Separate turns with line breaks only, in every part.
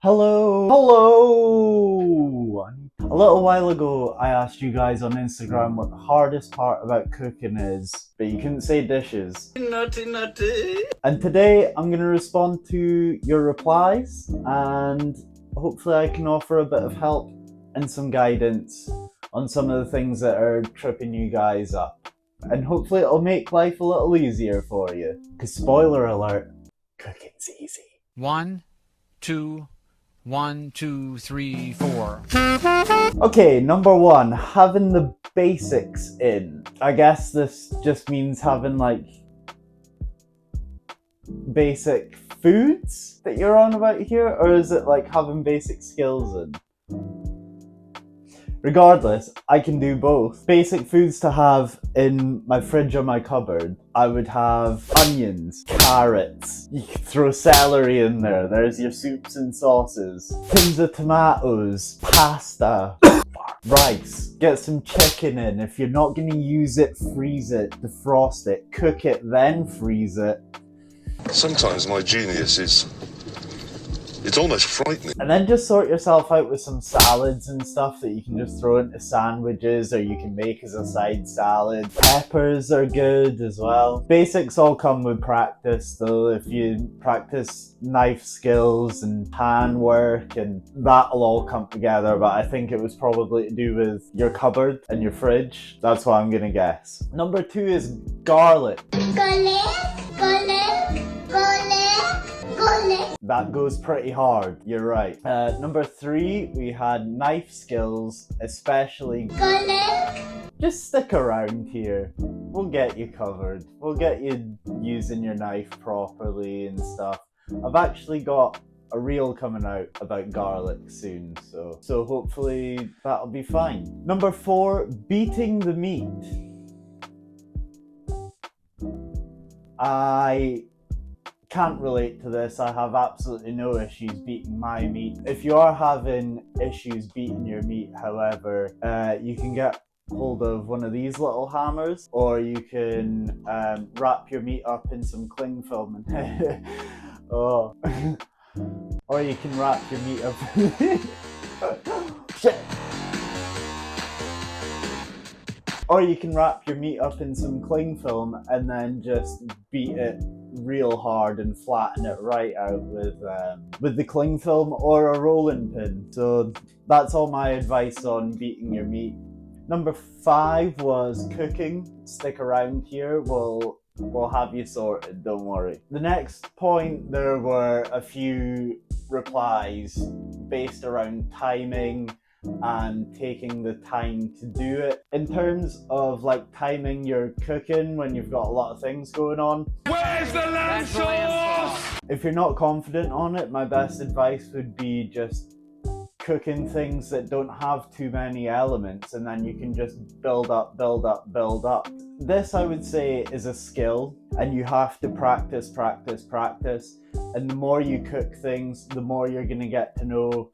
Hello! A little while ago, I asked you guys on Instagram what the hardest part about cooking is, but you couldn't say dishes.
Naughty, naughty.
And today, I'm going to respond to your replies, and hopefully I can offer a bit of help and some guidance on some of the things that are tripping you guys up. And hopefully it'll make life a little easier for you. Because spoiler alert, cooking's easy.
1, 2, 1, 2, 3, 4.
Okay, number one, having the basics in. I guess this just means having like basic foods that you're on about here, or is it like having basic skills in? Regardless, I can do both. Basic foods to have in my fridge or my cupboard. I would have onions, carrots, you could throw celery in there, there's your soups and sauces, tins of tomatoes, pasta, rice, get some chicken in. If you're not going to use it, freeze it, defrost it, cook it, then freeze it.
Sometimes my genius is... it's almost frightening.
And then just sort yourself out with some salads and stuff that you can just throw into sandwiches or you can make as a side salad. Peppers are good as well. Basics all come with practice though. If you practice knife skills and pan work, and that'll all come together, but I think it was probably to do with your cupboard and your fridge. That's what I'm gonna guess. Number two is garlic. That goes pretty hard, you're right. Number three, we had knife skills, especially garlic. Just stick around here. We'll get you covered. We'll get you using your knife properly and stuff. I've actually got a reel coming out about garlic soon, so hopefully that'll be fine. Number four, beating the meat. I can't relate to this. I have absolutely no issues beating my meat. If you are having issues beating your meat, however, you can get hold of one of these little hammers, or you can wrap your meat up in some cling film and oh. Or you can wrap your meat up shit. Or you can wrap your meat up in some cling film and then just beat it real hard and flatten it right out with the cling film or a rolling pin. So that's all my advice on beating your meat. Number five was cooking. Stick around here, we'll have you sorted, don't worry. The next point, there were a few replies based around timing and taking the time to do it. In terms of like timing your cooking when you've got a lot of things going on.
Where's the lamb sauce?
If you're not confident on it, my best advice would be just cooking things that don't have too many elements, and then you can just build up. This, I would say, is a skill, and you have to practice. And the more you cook things, the more you're going to get to know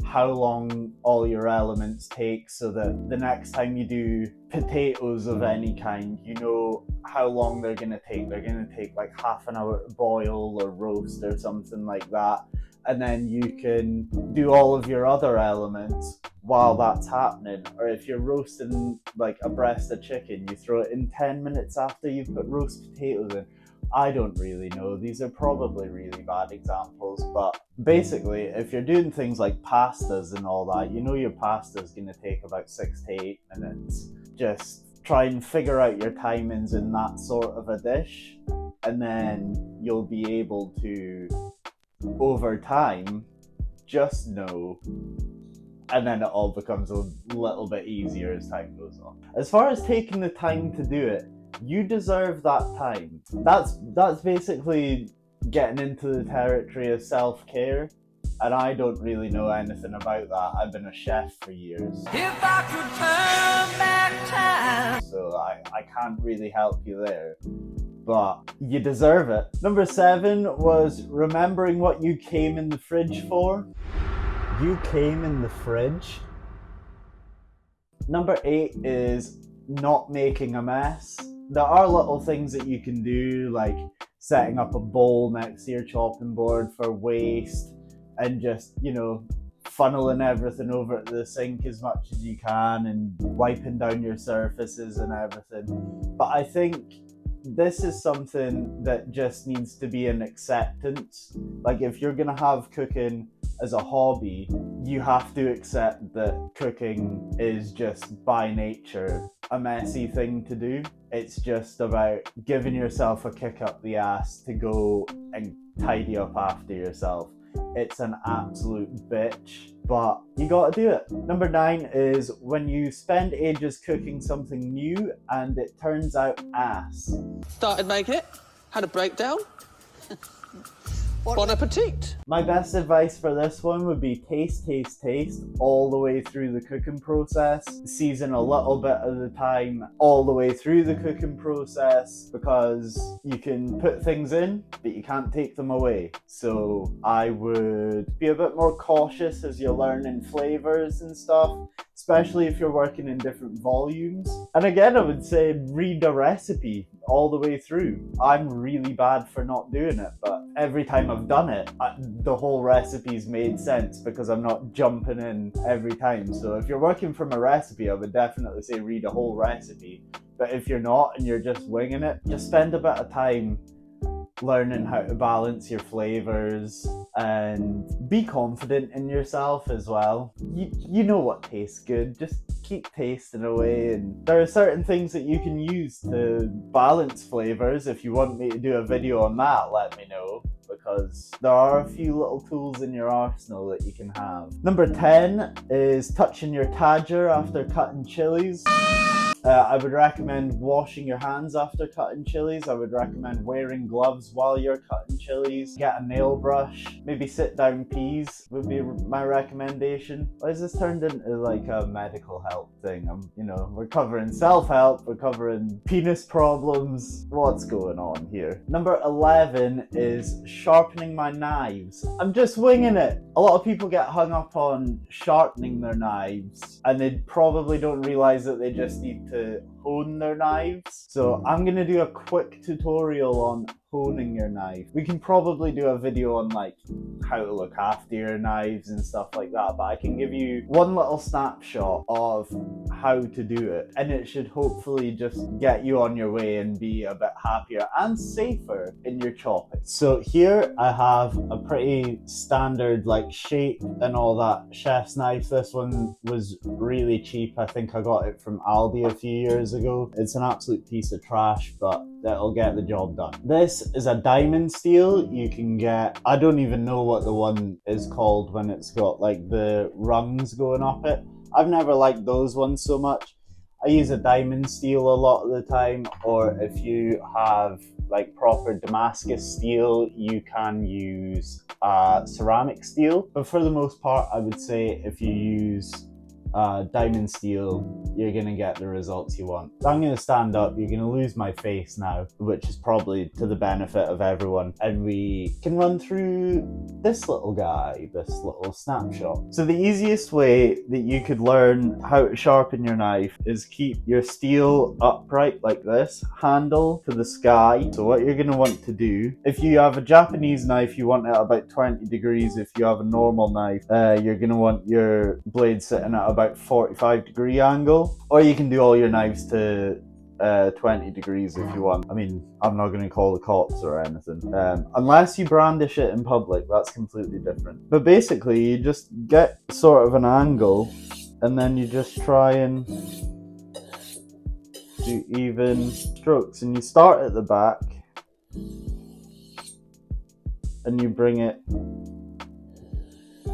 how long all your elements take, so that the next time you do potatoes of any kind, you know how long they're going to take. They're going to take like half an hour to boil or roast or something like that. And then you can do all of your other elements while that's happening. Or if you're roasting like a breast of chicken, you throw it in 10 minutes after you've put roast potatoes in. I don't really know. These are probably really bad examples, but basically, if you're doing things like pastas and all that, you know your pasta is going to take about 6 to 8 minutes. Just try and figure out your timings in that sort of a dish, and then you'll be able to, over time, just know, and then it all becomes a little bit easier as time goes on. As far as taking the time to do it, you deserve that time. That's basically getting into the territory of self-care, and I don't really know anything about that. I've been a chef for years.
If I could turn back time.
So I can't really help you there, but you deserve it. Number 7 was remembering what you came in the fridge for. You came in the fridge. Number 8 is not making a mess. There are little things that you can do, like setting up a bowl next to your chopping board for waste, and just, you know, funneling everything over to the sink as much as you can and wiping down your surfaces and everything. But I think this is something that just needs to be an acceptance. Like, if you're gonna have cooking as a hobby, you have to accept that cooking is just by nature a messy thing to do. It's just about giving yourself a kick up the ass to go and tidy up after yourself. It's an absolute bitch, but you gotta do it. Number 9 is when you spend ages cooking something new and it turns out ass.
Started making it, had a breakdown. Bon appetit.
My best advice for this one would be taste all the way through the cooking process. Season a little bit at a time all the way through the cooking process, because you can put things in, but you can't take them away. So I would be a bit more cautious as you're learning flavors and stuff, especially if you're working in different volumes. And again, I would say read a recipe all the way through. I'm really bad for not doing it, but every time I've done it, the whole recipe's made sense because I'm not jumping in every time. So if you're working from a recipe, I would definitely say read a whole recipe. But if you're not and you're just winging it, just spend a bit of time learning how to balance your flavors and be confident in yourself as well. You know what tastes good, just keep tasting away. And there are certain things that you can use to balance flavors. If you want me to do a video on that, let me know, because there are a few little tools in your arsenal that you can have. Number 10 is touching your tadger after cutting chilies. I would recommend washing your hands after cutting chilies. I would recommend wearing gloves while you're cutting chilies. Get a nail brush. Maybe sit down peas would be my recommendation. Why is this turned into like a medical help thing? We're covering self-help, we're covering penis problems. What's going on here? Number 11 is sharpening my knives. I'm just winging it. A lot of people get hung up on sharpening their knives, and they probably don't realize that they just need to hone their knives. So I'm gonna do a quick tutorial on honing your knife. We can probably do a video on like how to look after your knives and stuff like that, but I can give you one little snapshot of how to do it, and it should hopefully just get you on your way and be a bit happier and safer in your chopping. So here I have a pretty standard like shape and all that chef's knife. This one was really cheap. I think I got it from Aldi a few years ago. It's an absolute piece of trash, but that'll get the job done. This is a diamond steel. You can get, I don't even know what the one is called when it's got like the rungs going up it. I've never liked those ones so much. I use a diamond steel a lot of the time, or if you have like proper Damascus steel, you can use ceramic steel. But for the most part, I would say if you use diamond steel, you're gonna get the results you want. So I'm gonna stand up. You're gonna lose my face now, which is probably to the benefit of everyone, and we can run through this little guy, this little snapshot. So the easiest way that you could learn how to sharpen your knife is keep your steel upright like this, handle to the sky. So what you're gonna want to do, if you have a Japanese knife, you want it about 20 degrees. If you have a normal knife, you're gonna want your blade sitting at about 45-degree angle, or you can do all your knives to 20 degrees if you want. I mean, I'm not going to call the cops or anything, unless you brandish it in public. That's completely different. But basically, you just get sort of an angle, and then you just try and do even strokes, and you start at the back and you bring it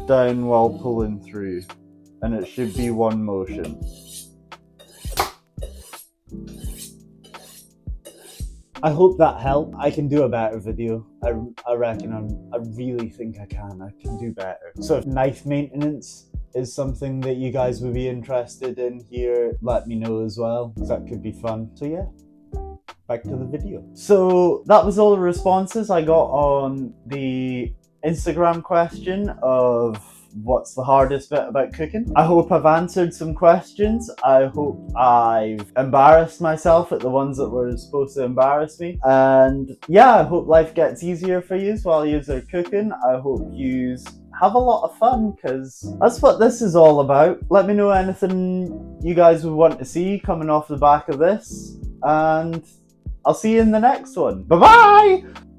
down while pulling through, and it should be one motion. I hope that helped. I can do a better video. I reckon I really think I can do better. So if knife maintenance is something that you guys would be interested in here, let me know as well, because that could be fun. So yeah, back to the video. So that was all the responses I got on the Instagram question of what's the hardest bit about cooking. I hope I've answered some questions. I hope I've embarrassed myself at the ones that were supposed to embarrass me. And yeah, I hope life gets easier for you while you're cooking. I hope you have a lot of fun, because that's what this is all about. Let me know anything you guys would want to see coming off the back of this, and I'll see you in the next one. Bye bye!